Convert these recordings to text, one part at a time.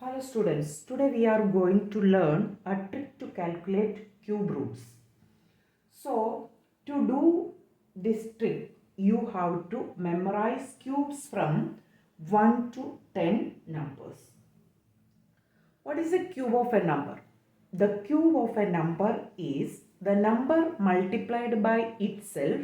Hello students, today we are going to learn a trick to calculate cube roots. So to do this trick, you have to memorize cubes from 1 to 10 numbers. What is a cube of a number? The cube of a number is the number multiplied by itself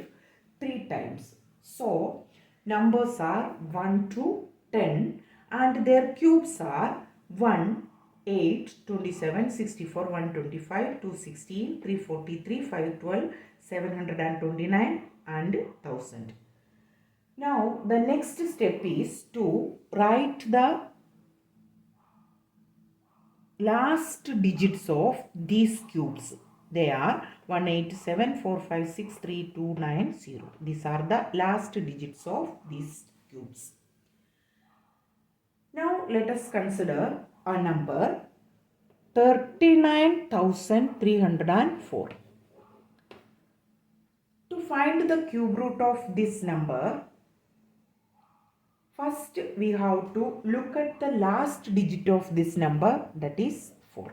3 times. So numbers are 1 to 10 and their cubes are 1, 8, 27, 64, 125, 216, 343, 512, 729 and 1000. Now the next step is to write the last digits of these cubes. They are 187456329. These are the last digits of these cubes. Now let us consider a number 39,304. To find the cube root of this number, first we have to look at the last digit of this number, that is 4.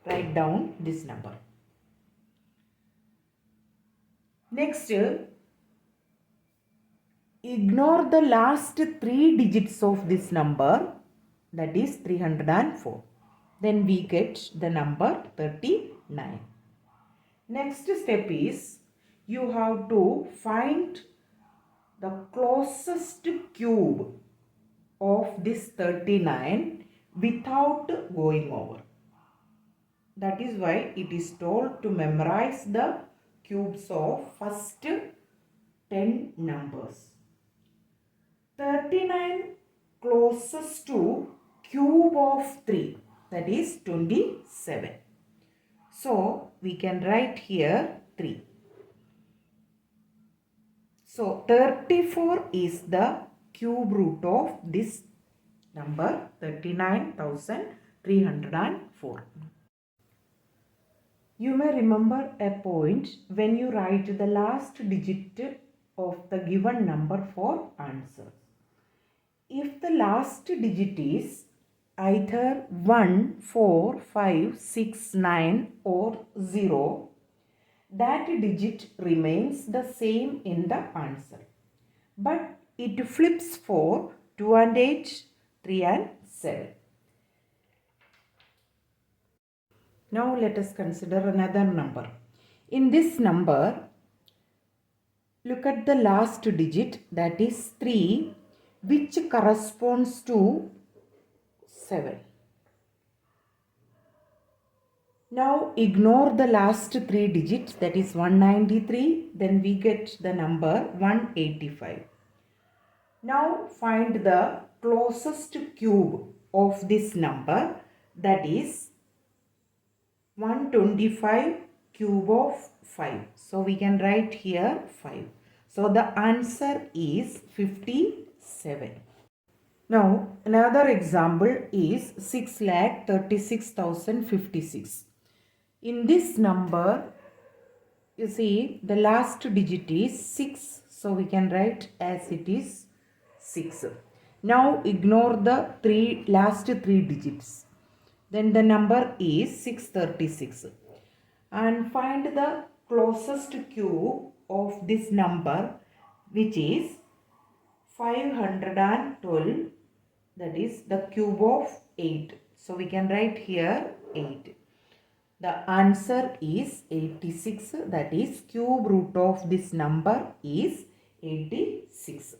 Write down this number. Next, ignore the last 3 digits of this number, that is 304. Then we get the number 39. Next step is you have to find the closest cube of this 39 without going over. That is why it is told to memorize the cubes of first 10 numbers. 39 closest to cube of 3, that is 27. So we can write here 3. So 34 is the cube root of this number 39,304. You may remember a point when you write the last digit of the given number for answer. If the last digit is either 1, 4, 5, 6, 9 or 0, that digit remains the same in the answer. But it flips for 2 and 8, 3 and 7. Now let us consider another number. In this number, look at the last digit, that is 3, which corresponds to 7. Now ignore the last 3 digits, that is 193, then we get the number 185. Now find the closest cube of this number, that is 125 cube of 5. So we can write here 5. So the answer is 57. Now another example is 6,36,056. In this number, you see the last digit is 6. So we can write as it is 6. Now ignore the last 3 digits. Then the number is 636. And find the closest cube of this number, which is 512, that is the cube of 8. So we can write here 8. The answer is 86, that is cube root of this number is 86.